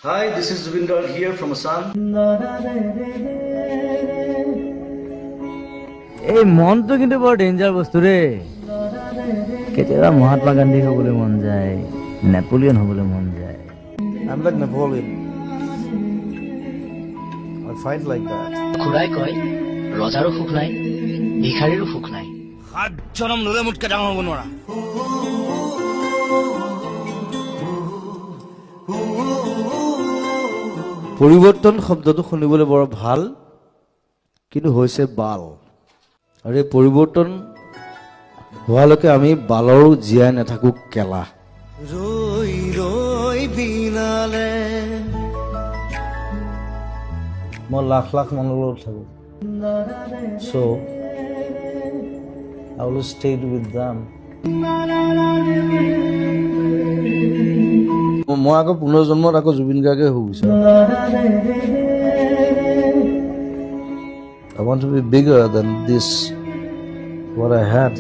Hi, this is Zubin Garg here from Assam. এই মনটো কিন্তু বৰ ডেঞ্জাৰ বস্তু ৰে কেতিয়াবা মহাত্মা গান্ধী হ'বলৈ মন যায় নেপোলিয়ন হ'বলৈ মন যায় I'm like Napoleon. I fight like that. খুৰাই কয় ৰজাৰো সুখ নাই ভিখাৰীৰো সুখ নাই হাত জনম ললে মোতকে ডাঙৰ হ'ব নোৱাৰা পৰিৱৰ্তন শব্দটো শুনিবলৈ বৰ ভাল কিন্তু হৈছে বাল আৰু এই পৰিৱৰ্তন হোৱালৈকে আমি বালৰো জীয়াই নাথাকো কেলা ৰৈ ৰৈ বিনালে মই লাখ লাখ মানুহৰ লগত থাকো so I will stay with them মই আকৌ পুনৰ্জন্মত আকৌ জুবিন গাৰ্গে হৈ গৈছে I want to be bigger than this what I had